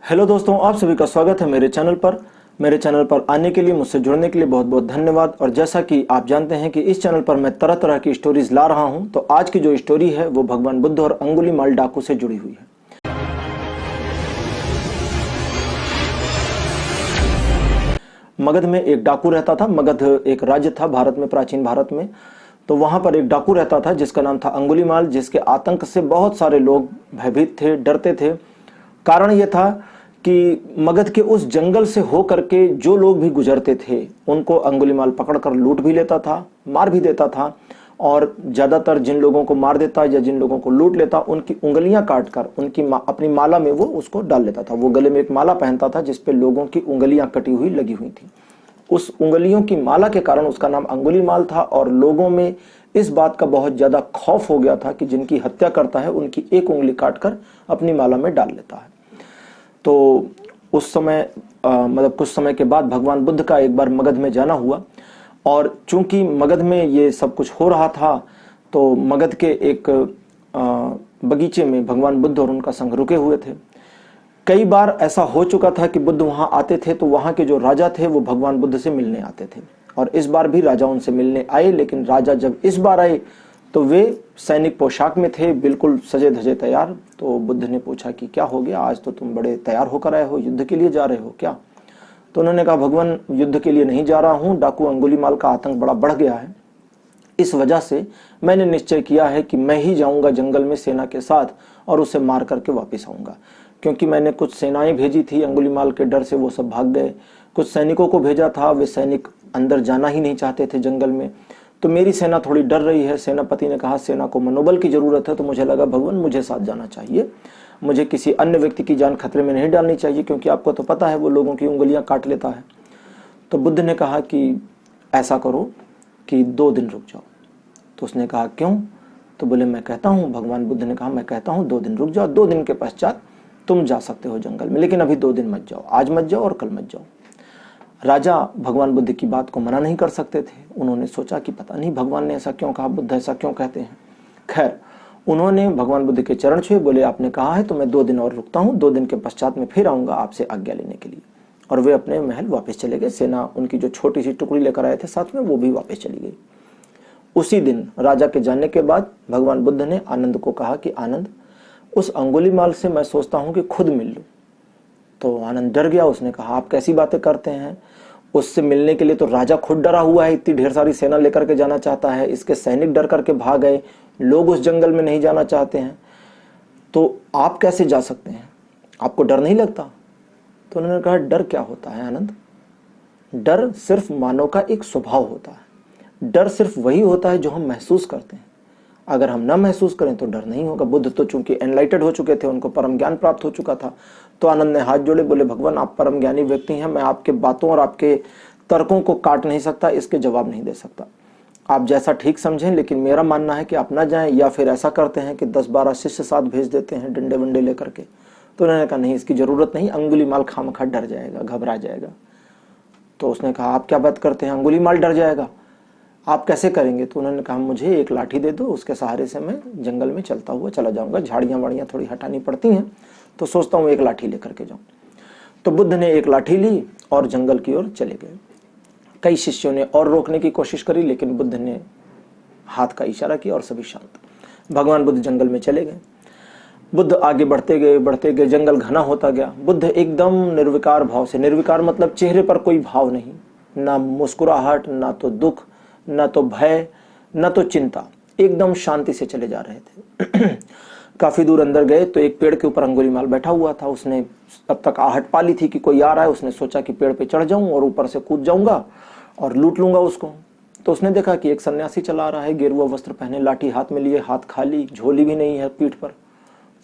Hello दोस्तों, आप सभी का स्वागत है मेरे चैनल पर आने के लिए, मुझसे जुड़ने के लिए बहुत बहुत धन्यवाद। और जैसा कि आप जानते हैं कि इस चैनल पर मैं तरह तरह की स्टोरीज ला रहा हूं, तो आज की जो स्टोरी है वो भगवान बुद्ध और अंगुलीमाल डाकू से जुड़ी हुई है। मगध में एक डाकू रहता था। मगध एक राज्य था भारत में, प्राचीन भारत में। तो वहां पर एक डाकू रहता था जिसका नाम था अंगुलीमाल, जिसके आतंक से बहुत सारे लोग भयभीत थे, डरते थे। कारण यह था कि मगध के उस जंगल से होकर के जो लोग भी गुजरते थे उनको अंगुलीमाल पकड़कर लूट भी लेता था, मार भी देता था। और ज्यादातर जिन लोगों को मार देता या जिन लोगों को लूट लेता, उनकी उंगलियां काटकर अपनी माला में वो उसको डाल लेता था। वो गले में एक माला पहनता था जिसपे लोगों की उंगलियां कटी हुई लगी हुई थी। उस उंगलियों की माला के कारण उसका नाम अंगुलीमाल था। और लोगों में इस बात का बहुत ज्यादा खौफ हो गया था कि जिनकी हत्या करता है उनकी एक उंगली काटकर अपनी माला में डाल लेता है। तो उस समय मतलब कुछ समय के बाद भगवान बुद्ध का एक बार मगध में जाना हुआ। और चूंकि मगध में ये सब कुछ हो रहा था, तो मगध के एक बगीचे में भगवान बुद्ध और उनका संघ रुके हुए थे। कई बार ऐसा हो चुका था कि बुद्ध वहां आते थे तो वहां के जो राजा थे वो भगवान बुद्ध से मिलने आते थे। और इस बार भी राजा उनसे मिलने आए, लेकिन राजा जब इस बार आए तो वे सैनिक पोशाक में थे, बिल्कुल सजे धजे तैयार। तो बुद्ध ने पूछा कि क्या हो गया, आज तो तुम बड़े तैयार होकर आए हो, युद्ध के लिए जा रहे हो क्या? तो उन्होंने कहा, भगवान युद्ध के लिए नहीं जा रहा हूं, डाकू अंगुलीमाल का आतंक बड़ा बढ़ गया है। इस वजह से मैंने निश्चय किया है कि मैं ही जाऊंगा जंगल में सेना के साथ और उसे मार करके वापस आऊंगा। क्योंकि मैंने कुछ सेनाएं भेजी थी, अंगुलीमाल के डर से वो सब भाग गए। कुछ सैनिकों को भेजा था, वे सैनिक अंदर जाना ही नहीं चाहते थे जंगल में। तो मेरी सेना थोड़ी डर रही है। सेनापति ने कहा, सेना को मनोबल की जरूरत है। तो मुझे लगा भगवान मुझे साथ जाना चाहिए, मुझे किसी अन्य व्यक्ति की जान खतरे में नहीं डालनी चाहिए, क्योंकि आपको तो पता है वो लोगों की उंगलियां काट लेता है। तो बुद्ध ने कहा कि ऐसा करो कि 2 दिन रुक जाओ। तो उसने कहा, क्यों? तो बोले, मैं कहता हूँ, भगवान बुद्ध ने कहा, मैं कहता हूँ 2 दिन रुक जाओ, 2 दिन के पश्चात तुम जा सकते हो जंगल में, लेकिन अभी 2 दिन मत जाओ, आज मत जाओ और कल मत जाओ। राजा भगवान बुद्ध की बात को मना नहीं कर सकते थे। उन्होंने सोचा कि पता नहीं भगवान ने ऐसा क्यों कहा, बुद्ध ऐसा क्यों कहते हैं। खैर, उन्होंने भगवान बुद्ध के चरण छुए, बोले आपने कहा है तो मैं 2 दिन और रुकता हूँ, 2 दिन के पश्चात में फिर आऊंगा आपसे आज्ञा लेने के लिए। और वे अपने महल वापस चले गए। सेना उनकी जो छोटी सी टुकड़ी लेकर आए थे साथ में, वो भी वापस चली गई। उसी दिन राजा के जाने के बाद भगवान बुद्ध ने आनंद को कहा कि आनंद, उस अंगुलीमाल से मैं सोचता हूं कि खुद मिल लूं। तो आनंद डर गया। उसने कहा, आप कैसी बातें करते हैं, उससे मिलने के लिए तो राजा खुद डरा हुआ है, इतनी ढेर सारी सेना लेकर के जाना चाहता है, इसके सैनिक डर करके भाग गए, लोग उस जंगल में नहीं जाना चाहते हैं, तो आप कैसे जा सकते हैं, आपको डर नहीं लगता? तो उन्होंने कहा, डर क्या होता है आनंद? डर सिर्फ मानव का एक स्वभाव होता है। डर सिर्फ वही होता है जो हम महसूस करते हैं। अगर हम ना महसूस करें तो डर नहीं होगा। बुद्ध तो चूंकि एनलाइटेड हो चुके थे, उनको परम ज्ञान प्राप्त हो चुका था। तो आनंद ने हाथ जोड़े, बोले भगवान आप परम ज्ञानी व्यक्ति हैं, मैं आपके बातों और आपके तर्कों को काट नहीं सकता, इसके जवाब नहीं दे सकता। आप जैसा ठीक समझें, लेकिन मेरा मानना है कि आप ना जाएं, या फिर ऐसा करते हैं कि 10-12 शिष्य साथ भेज देते हैं डंडे वंडे लेकर के। तो उन्होंने कहा, नहीं इसकी जरूरत नहीं, अंगुलीमाल खामखा डर जाएगा, घबरा जाएगा। तो उसने कहा, आप क्या बात करते हैं, अंगुलीमाल डर जाएगा, आप कैसे करेंगे? तो उन्होंने कहा, मुझे एक लाठी दे दो, उसके सहारे से मैं जंगल में चलता हुआ चला जाऊंगा। झाड़ियां वाड़ियां थोड़ी हटानी पड़ती हैं, तो सोचता हूँ एक लाठी लेकर के जाऊं। तो बुद्ध ने एक लाठी ली और जंगल की ओर चले गए। कई शिष्यों ने और रोकने की कोशिश करी, लेकिन बुद्ध ने हाथ का इशारा किया और सभी शांत। भगवान बुद्ध जंगल में चले गए। बुद्ध आगे बढ़ते गए, जंगल घना होता गया। बुद्ध एकदम निर्विकार भाव से, निर्विकार मतलब चेहरे पर कोई भाव नहीं, ना मुस्कुराहट, ना तो दुख, न तो भय, न तो चिंता, एकदम शांति से चले जा रहे थे। काफी दूर अंदर गए तो एक पेड़ के ऊपर अंगुलीमाल बैठा हुआ था। उसने अब तक आहट पाली थी कि कोई आ रहा है। उसने सोचा कि पेड़ पे चढ़ जाऊं और ऊपर से कूद जाऊंगा और लूट लूंगा उसको। तो उसने देखा कि एक सन्यासी चला आ रहा है, गेरुआ वस्त्र पहने, लाठी हाथ में लिए, हाथ खाली, झोली भी नहीं है पीठ पर।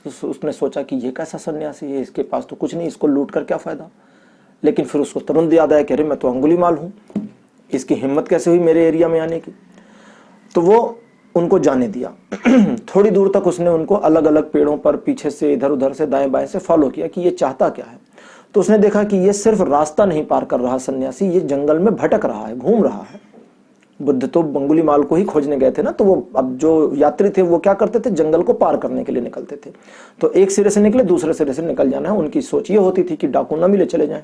तो उसने सोचा कि ये कैसा सन्यासी है, इसके पास तो कुछ नहीं, इसको लूट कर क्या फायदा। लेकिन फिर उसको तुरंत याद आया कि अरे मैं तो अंगुलीमाल हूं, इसकी हिम्मत कैसे हुई मेरे एरिया में आने की। तो वो उनको जाने दिया। थोड़ी दूर तक उसने उनको अलग अलग पेड़ों पर पीछे से, इधर उधर से, दाएं बाएं से फॉलो किया कि ये चाहता क्या है। तो उसने देखा कि ये सिर्फ रास्ता नहीं पार कर रहा सन्यासी, ये जंगल में भटक रहा है, घूम रहा है। बुद्ध तो अंगुलीमाल को ही खोजने गए थे ना, तो वो अब जो यात्री थे वो क्या करते थे, जंगल को पार करने के लिए निकलते थे। तो एक सिरे से निकले दूसरे सिरे से निकल जाना है, उनकी सोच ये होती थी कि डाकू ना मिले चले जाएं।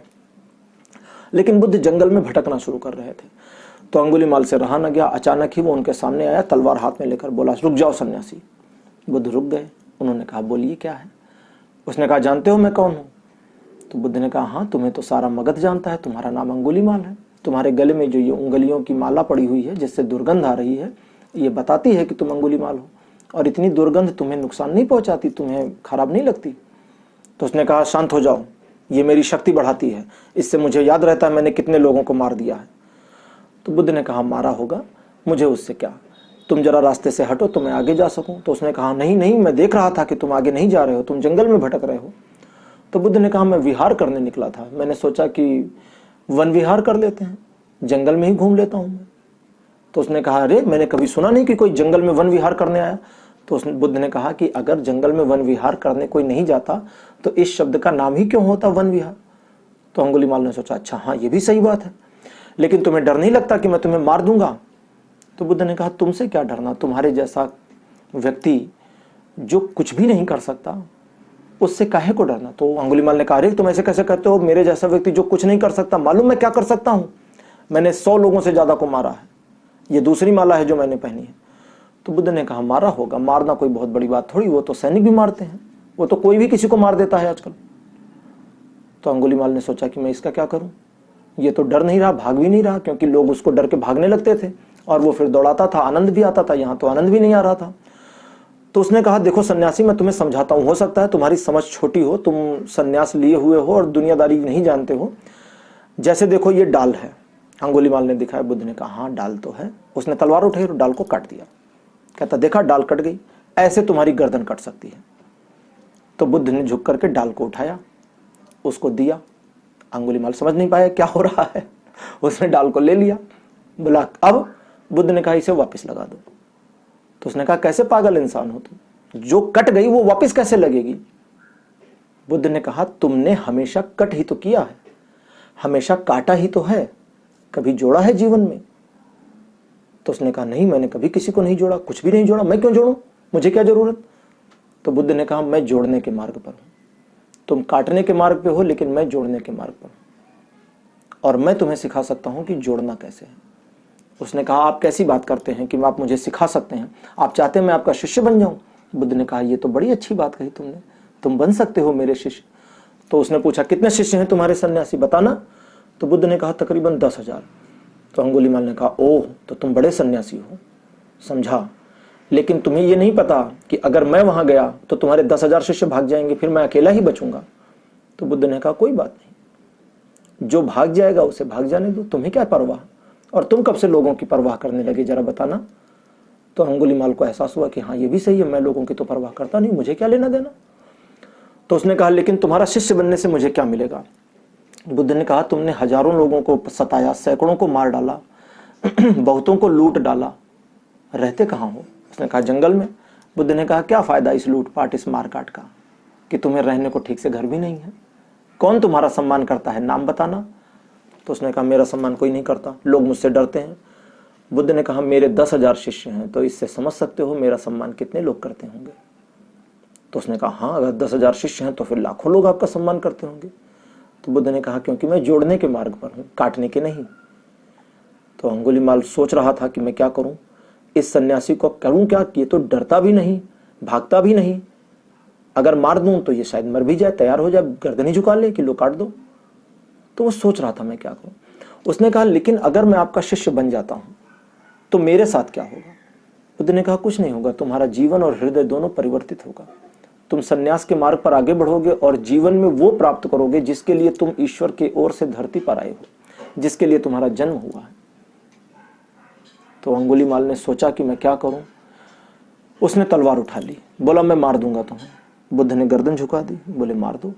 लेकिन बुद्ध जंगल में भटकना शुरू कर रहे थे, तो अंगुलीमाल से रहा न गया। अचानक ही वो उनके सामने आया, तलवार हाथ में लेकर बोला, रुक जाओ सन्यासी। बुद्ध रुक गए। उन्होंने कहा, बोलिए क्या है। उसने कहा, जानते हो मैं कौन हूं। तो बुद्ध ने कहा, हाँ, तुम्हें तो सारा मगध जानता है, तुम्हारा नाम अंगुलीमाल है। तुम्हारे गले में जो ये उंगलियों की माला पड़ी हुई है जिससे दुर्गंध आ रही है, ये बताती है कि तुम अंगुलीमाल हो। और इतनी दुर्गंध तुम्हें नुकसान नहीं पहुंचाती, तुम्हें खराब नहीं लगती। तो उसने कहा, शांत हो जाओ, ये मेरी शक्ति बढ़ाती है, इससे मुझे याद रहता है मैंने कितने लोगों को मार दिया है। तो बुद्ध ने कहा, मारा होगा, मुझे उससे क्या, तुम जरा रास्ते से हटो तो मैं आगे जा सकूं। तो उसने कहा, नहीं नहीं, मैं देख रहा था कि तुम आगे नहीं जा रहे हो, तुम जंगल में भटक रहे हो। तो बुद्ध ने कहा, मैं विहार करने निकला था, मैंने सोचा कि वन विहार कर लेते हैं, जंगल में ही घूम लेता हूं मैं। तो उसने कहा, अरे मैंने कभी सुना नहीं कि कोई जंगल में वन विहार करने आया। तो उसने बुद्ध ने कहा कि अगर जंगल में वन विहार करने कोई नहीं जाता तो इस शब्द का नाम ही क्यों होता वन विहार। तो अंगुलीमाल ने सोचा, अच्छा हाँ, ये भी सही बात है, लेकिन तुम्हें डर नहीं लगता कि मैं तुम्हें मार दूंगा। तो बुद्ध ने कहा, तुमसे क्या डरना, तुम्हारे जैसा व्यक्ति जो कुछ भी नहीं कर सकता उससे काहे को डरना। तो अंगुलीमाल ने कहा, अरे तुम ऐसे कैसे कहते हो, मेरे जैसा व्यक्ति जो कुछ नहीं कर सकता, मालूम मैं क्या कर सकता हूं, मैंने 100 लोगों से ज्यादा को मारा है, ये दूसरी माला है जो मैंने पहनी है। तो बुद्ध ने कहा, मारा होगा, मारना कोई बहुत बड़ी बात थोड़ी, वो तो सैनिक भी मारते हैं, वो तो कोई भी किसी को मार देता है आजकल। तो अंगुलीमाल ने सोचा कि मैं इसका क्या करूं, ये तो डर नहीं रहा, भाग भी नहीं रहा, क्योंकि लोग उसको डर के भागने लगते थे और वो फिर दौड़ाता था, आनंद भी आता था, यहां तो आनंद भी नहीं आ रहा था। तो उसने कहा, देखो सन्यासी, मैं तुम्हें समझाता हूं, हो सकता है तुम्हारी समझ छोटी हो, तुम सन्यास लिए हुए हो और दुनियादारी नहीं जानते हो। जैसे देखो ये डाल है, अंगुलीमाल ने दिखाया। बुद्ध ने कहा, हाँ डाल तो है। उसने तलवार उठाई और डाल को काट दिया। कहता, देखा डाल कट गई, ऐसे तुम्हारी गर्दन कट सकती है। तो बुद्ध ने झुक करके डाल को उठाया, उसको दिया। अंगुलीमाल समझ नहीं पाया क्या हो रहा है, उसने डाल को ले लिया, बोला अब। बुद्ध ने कहा, इसे वापस लगा दो। तो उसने कहा, कैसे पागल इंसान हो तुम, जो कट गई वो वापस कैसे लगेगी। बुद्ध ने कहा, तुमने हमेशा कट ही तो किया है, हमेशा काटा ही तो है, कभी जोड़ा है जीवन में। तो उसने कहा, नहीं, मैंने कभी किसी को नहीं जोड़ा, कुछ भी नहीं जोड़ा, मैं क्यों जोड़ूं, मुझे क्या जरूरत। तो बुद्ध ने कहा, मैं जोड़ने के मार्ग पर हूं, तुम काटने के मार्ग पे हो, लेकिन मैं जोड़ने के मार्ग पर हूं, और मैं तुम्हें सिखा सकता हूं कि जोड़ना कैसे है। उसने कहा, आप कैसी बात करते हैं कि आप मुझे सिखा सकते हैं, आप चाहते हैं मैं आपका शिष्य बन जाऊं। बुद्ध ने कहा, ये तो बड़ी अच्छी बात कही तुमने, तुम बन सकते हो मेरे शिष्य। तो उसने पूछा, कितने शिष्य हैं तुम्हारे सन्यासी, बताना। तो बुद्ध ने कहा, तकरीबन 10,000। तो अंगुलीमाल ने कहा, ओह, तो तुम बड़े सन्यासी हो, समझा, लेकिन तुम्हें यह नहीं पता कि अगर मैं वहां गया तो तुम्हारे 10,000 शिष्य भाग जाएंगे, फिर मैं अकेला ही बचूंगा। तो बुद्ध ने कहा, कोई बात नहीं, जो भाग जाएगा उसे भाग जाने दो, तुम्हें क्या परवाह, और तुम कब से लोगों की परवाह करने लगे, जरा बताना। तो अंगुलीमाल को एहसास हुआ कि हाँ ये भी सही है, मैं लोगों की तो परवाह करता नहीं, मुझे क्या लेना देना। तो उसने कहा, लेकिन तुम्हारा शिष्य बनने से मुझे क्या मिलेगा। बुद्ध ने कहा, तुमने हजारों लोगों को सताया, सैकड़ों को मार डाला, बहुतों को लूट डाला, रहते कहाँ हो। उसने कहा, जंगल में। बुद्ध ने कहा, क्या फायदा इस लूटपाट, इस मारकाट का, कि तुम्हें रहने को ठीक से घर भी नहीं है। कौन तुम्हारा सम्मान करता है, नाम बताना। तो उसने कहा, मेरा सम्मान कोई नहीं करता, लोग मुझसे डरते हैं। बुद्ध ने कहा, मेरे 10,000 शिष्य हैं, तो इससे समझ सकते हो मेरा सम्मान कितने लोग करते होंगे। तो उसने कहा, हाँ, अगर 10,000 शिष्य हैं तो फिर लाखों लोग आपका सम्मान करते होंगे। तो बुद्ध ने कहा, क्योंकि मैं जोड़ने के मार्ग पर हूं, काटने के नहीं। तो अंगुलीमाल सोच रहा था कि मैं क्या करूं, इस सन्यासी को करूं क्या, कि ये तो डरता भी नहीं, भागता भी नहीं, अगर मार दूं तो ये शायद मर भी जाए, तैयार हो जाए, गर्दन ही झुका ले कि लो काट दो। तो वो सोच रहा था मैं क्या करूं। उसने कहा, लेकिन अगर मैं आपका शिष्य बन जाता हूं तो मेरे साथ क्या होगा। बुद्ध ने कहा, कुछ नहीं होगा, तुम्हारा जीवन और हृदय दोनों परिवर्तित होगा, तुम सन्यास के मार्ग पर आगे बढ़ोगे और जीवन में वो प्राप्त करोगे जिसके लिए तुम ईश्वर की ओर से धरती पर आए हो, जिसके लिए तुम्हारा जन्म हुआ है। तो अंगुलीमाल ने सोचा कि मैं क्या करूं। उसने तलवार उठा ली, बोला, मैं मार दूंगा तुम्हें। बुद्ध ने गर्दन झुका दी, बोले, मार दो।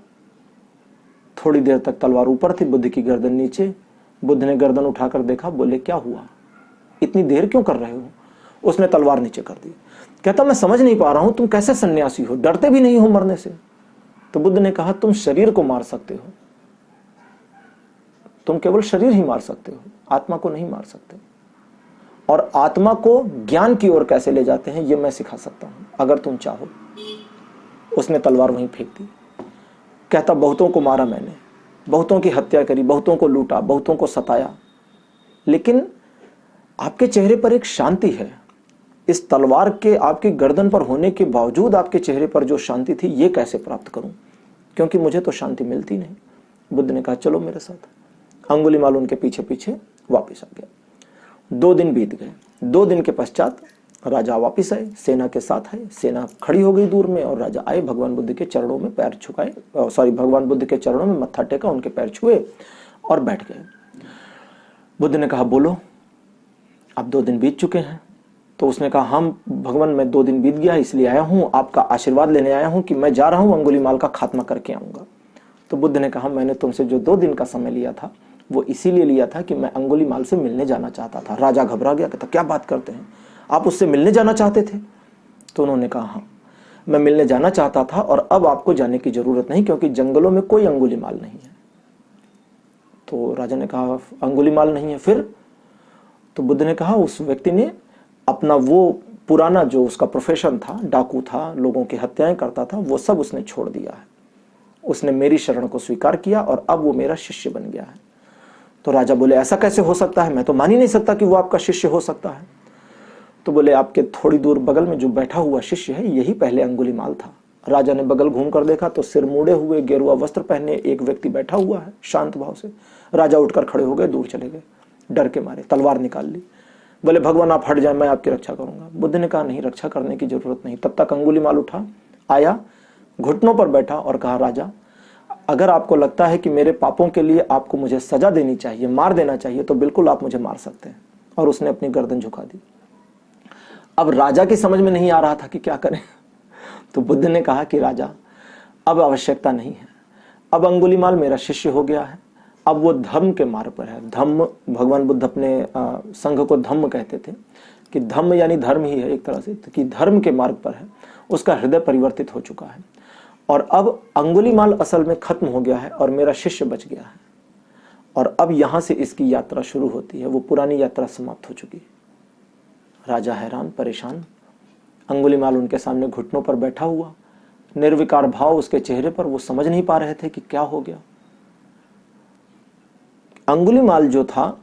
थोड़ी देर तक तलवार ऊपर थी, बुद्ध की गर्दन नीचे। बुद्ध ने गर्दन उठाकर देखा, बोले, क्या हुआ, इतनी देर क्यों कर रहे हो। उसने तलवार नीचे कर दी। कहता, मैं समझ नहीं पा रहा हूं, तुम कैसे सन्यासी हो, डरते भी नहीं हो मरने से। तो बुद्ध ने कहा, तुम शरीर को मार सकते हो, तुम केवल शरीर ही मार सकते हो, आत्मा को नहीं मार सकते। और आत्मा को ज्ञान की ओर कैसे ले जाते हैं ये मैं सिखा सकता हूं अगर तुम चाहो। उसने तलवार वहीं फेंक दी। कहता बहुतों को मारा मैंने, बहुतों की हत्या करी, बहुतों को लूटा, बहुतों को सताया, लेकिन आपके चेहरे पर एक शांति है। इस तलवार के आपकी गर्दन पर होने के बावजूद आपके चेहरे पर जो शांति थी ये कैसे प्राप्त करूं, क्योंकि मुझे तो शांति मिलती नहीं। बुद्ध ने कहा चलो मेरे साथ। अंगुलीमाल उनके पीछे पीछे वापस आ गया। 2 दिन बीत गए। 2 दिन के पश्चात राजा वापस आए, सेना के साथ आए। सेना खड़ी हो गई दूर में और राजा आए, भगवान बुद्ध के चरणों में पैर झुकाए, भगवान बुद्ध के चरणों में मत्था टेका, उनके पैर छुए और बैठ गए। बुद्ध ने कहा बोलो, अब 2 दिन बीत चुके हैं। तो उसने कहा हम भगवान, मैं 2 दिन बीत गया इसलिए आया हूं, आपका आशीर्वाद लेने आया हूं कि मैं जा रहा हूं, अंगुलीमाल का खात्मा करके आऊंगा। तो बुद्ध ने कहा मैंने तुमसे जो 2 दिन का समय लिया था वो इसीलिए लिया था कि मैं अंगुलीमाल से मिलने जाना चाहता था। राजा घबरा गया, कहता क्या बात करते हैं, आप उससे मिलने जाना चाहते थे? तो उन्होंने कहा हाँ, मैं मिलने जाना चाहता था और अब आपको जाने की जरूरत नहीं, क्योंकि जंगलों में कोई अंगुलीमाल नहीं है। तो राजा ने कहा अंगुलीमाल नहीं है फिर? तो बुद्ध ने कहा उस व्यक्ति ने अपना वो पुराना जो उसका प्रोफेशन था, डाकू था, लोगों की हत्याएं करता था, वो सब उसने छोड़ दिया है। उसने मेरी शरण को स्वीकार किया और अब वो मेरा शिष्य बन गया है। तो राजा बोले ऐसा कैसे हो सकता है, मैं तो मान ही नहीं सकता कि वो आपका शिष्य हो सकता है। तो बोले आपके थोड़ी दूर बगल में जो बैठा हुआ शिष्य है यही पहले अंगुलीमाल था। राजा ने बगल घूम कर देखा तो सिर मुड़े हुए, गेरुआ वस्त्र पहने एक व्यक्ति बैठा हुआ है शांत भाव से। राजा उठकर खड़े हो गए, दूर चले गए, डर के मारे तलवार निकाल ली। बोले भगवान आप हट जाए, मैं आपकी रक्षा करूंगा। बुद्ध ने कहा नहीं, रक्षा करने की जरूरत नहीं। तब तक अंगुलीमाल उठा, आया, घुटनों पर बैठा और कहा राजा अगर आपको लगता है कि मेरे पापों के लिए आपको मुझे सजा देनी चाहिए, मार देना चाहिए, तो बिल्कुल आप मुझे मार सकते हैं। और उसने अपनी गर्दन झुका दी। अब राजा की समझ में नहीं आ रहा था कि क्या करें। तो बुद्ध ने कहा कि राजा अब आवश्यकता नहीं है, अब अंगुलीमाल मेरा शिष्य हो गया है, अब वो धम्म के मार्ग पर है। धम्म, भगवान बुद्ध अपने संघ को धम्म कहते थे कि धम्म यानी धर्म ही है एक तरह से, कि धर्म के मार्ग पर है, उसका हृदय परिवर्तित हो चुका है और अब अंगुलीमाल असल में खत्म हो गया है और मेरा शिष्य बच गया है और अब यहां से इसकी यात्रा शुरू होती है। वो पुरानी यात्रा समाप्त हो चुकी है। राजा हैरान परेशान, अंगुलीमाल उनके सामने घुटनों पर बैठा हुआ, निर्विकार भाव उसके चेहरे पर, वो समझ नहीं पा रहे थे कि क्या हो गया। अंगुलीमाल जो था,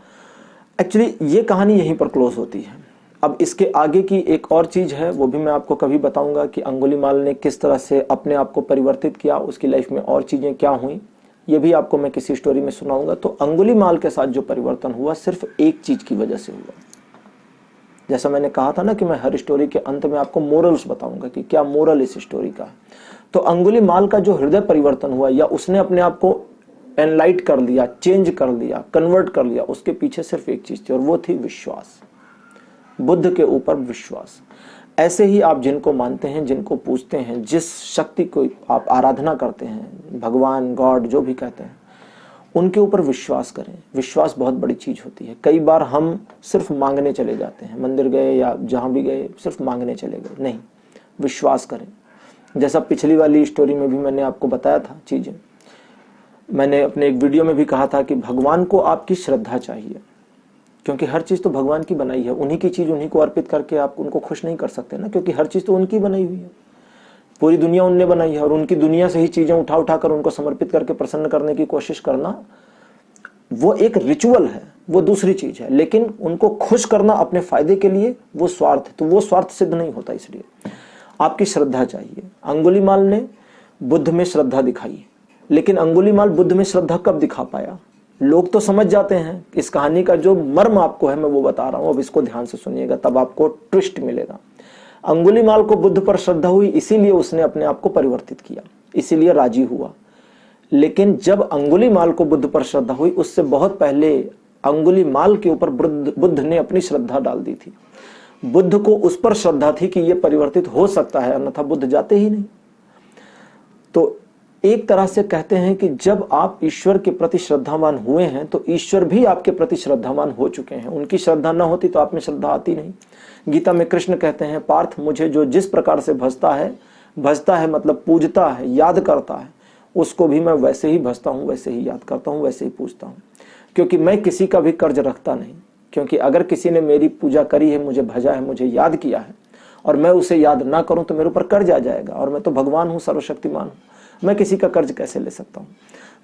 एक्चुअली ये कहानी यहीं पर क्लोज होती है। अब इसके आगे की एक और चीज है, वो भी मैं आपको कभी बताऊंगा कि अंगुलीमाल ने किस तरह से अपने आप को परिवर्तित किया, उसकी लाइफ में और चीजें क्या हुई, ये भी आपको मैं किसी स्टोरी में सुनाऊंगा। तो अंगुलीमाल के साथ जो परिवर्तन हुआ सिर्फ एक चीज की वजह से हुआ। जैसा मैंने कहा था ना कि मैं हर स्टोरी के अंत में आपको मोरल्स बताऊंगा कि क्या मोरल इस स्टोरी का है। तो अंगुलीमाल का जो हृदय परिवर्तन हुआ या उसने अपने आप को एनलाइट कर लिया, चेंज कर लिया, कन्वर्ट कर लिया, उसके पीछे सिर्फ एक चीज थी और वो थी विश्वास, बुद्ध के ऊपर विश्वास। ऐसे ही आप जिनको मानते हैं, जिनको पूजते हैं, जिस शक्ति को आप आराधना करते हैं, भगवान, गॉड जो भी कहते हैं, उनके ऊपर विश्वास करें। विश्वास बहुत बड़ी चीज होती है। कई बार हम सिर्फ मांगने चले जाते हैं, मंदिर गए या जहां भी गए सिर्फ मांगने चले गए, नहीं, विश्वास करें। जैसा पिछली वाली स्टोरी में भी मैंने आपको बताया था चीजें, मैंने अपने एक वीडियो में भी कहा था कि भगवान को आपकी श्रद्धा चाहिए, क्योंकि हर चीज तो भगवान की बनाई है। उन्हीं की चीज उन्हीं को अर्पित करके आप उनको खुश नहीं कर सकते ना, क्योंकि हर चीज तो उनकी बनाई हुई है, पूरी दुनिया उनने बनाई है और उनकी दुनिया से ही चीजें उठा उठा कर उनको समर्पित करके प्रसन्न करने की कोशिश करना, वो एक रिचुअल है, वो दूसरी चीज है। लेकिन उनको खुश करना अपने फायदे के लिए, वो स्वार्थ है, तो वो स्वार्थ सिद्ध नहीं होता। इसलिए आपकी श्रद्धा चाहिए। अंगुलीमाल ने बुद्ध में श्रद्धा दिखाई, लेकिन अंगुलीमाल बुद्ध में श्रद्धा कब दिखा पाया? लोग तो समझ जाते हैं। इस कहानी का जो मर्म आपको है मैं वो बता रहा हूं, अब इसको ध्यान से सुनिएगा, तब आपको ट्विस्ट मिलेगा। अंगुलीमाल को बुद्ध पर श्रद्धा हुई, इसीलिए उसने अपने आप को परिवर्तित किया, इसीलिए राजी हुआ। लेकिन जब अंगुलीमाल को बुद्ध पर श्रद्धा हुई, उससे बहुत पहले अंगुलीमाल के ऊपर बुद्ध ने अपनी श्रद्धा डाल दी थी। बुद्ध को उस पर श्रद्धा थी कि यह परिवर्तित हो सकता है, अन्यथा बुद्ध जाते ही नहीं। तो एक तरह से कहते हैं कि जब आप ईश्वर के प्रति श्रद्धावान हुए हैं तो ईश्वर भी आपके प्रति श्रद्धावान हो चुके हैं। उनकी श्रद्धा न होती तो आप में श्रद्धा आती नहीं। गीता में कृष्ण कहते हैं, पार्थ मुझे जो जिस प्रकार से भजता है मतलब पूजता है, याद करता है, उसको भी मैं वैसे ही भजता हूं, वैसे ही याद करता हूं, वैसे ही पूजता हूं, क्योंकि मैं किसी का भी कर्ज रखता नहीं। क्योंकि अगर किसी ने मेरी पूजा करी है, मुझे भजा है, मुझे याद किया है और मैं उसे याद ना करूं तो मेरे ऊपर कर्ज आ जाएगा, और मैं तो भगवान हूं, सर्वशक्तिमान हूं, मैं किसी का कर्ज कैसे ले सकता हूं।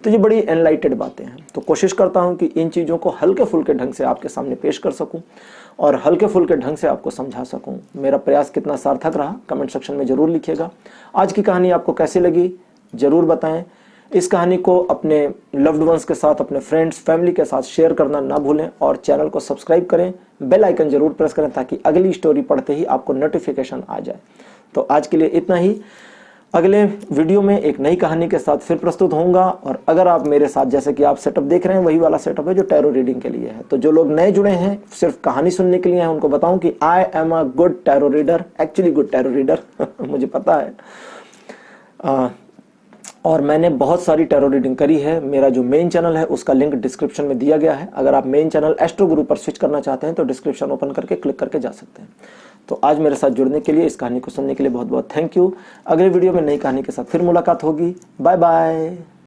तो ये बड़ी एनलाइटेड बातें हैं। तो कोशिश करता हूं कि इन चीज़ों को हल्के फुल्के ढंग से आपके सामने पेश कर सकूं और हल्के फुल्के ढंग से आपको समझा सकूं। मेरा प्रयास कितना सार्थक रहा कमेंट सेक्शन में ज़रूर लिखिएगा। आज की कहानी आपको कैसी लगी ज़रूर बताएं। इस कहानी को अपने लव्ड वंस के साथ, अपने फ्रेंड्स, फैमिली के साथ शेयर करना ना भूलें और चैनल को सब्सक्राइब करें, बेल आइकन जरूर प्रेस करें ताकि अगली स्टोरी पढ़ते ही आपको नोटिफिकेशन आ जाए। तो आज के लिए इतना ही। अगले वीडियो में एक नई कहानी के साथ फिर प्रस्तुत होऊंगा। और अगर आप मेरे साथ, जैसे कि आप सेटअप देख रहे हैं, वही वाला सेटअप है जो टैरो रीडिंग के लिए है। तो जो लोग नए जुड़े हैं, सिर्फ कहानी सुनने के लिए हैं, उनको बताऊं कि I am a good tarot reader, actually good tarot reader मुझे पता है। और मैंने बहुत सारी टैरो रीडिंग करी है। मेरा जो मेन चैनल है उसका लिंक डिस्क्रिप्शन में दिया गया है। अगर आप मेन चैनल एस्ट्रो गुरु पर स्विच करना चाहते हैं तो डिस्क्रिप्शन ओपन करके क्लिक करके जा सकते हैं। तो आज मेरे साथ जुड़ने के लिए, इस कहानी को सुनने के लिए बहुत बहुत थैंक यू। अगले वीडियो में नई कहानी के साथ फिर मुलाकात होगी। Bye bye.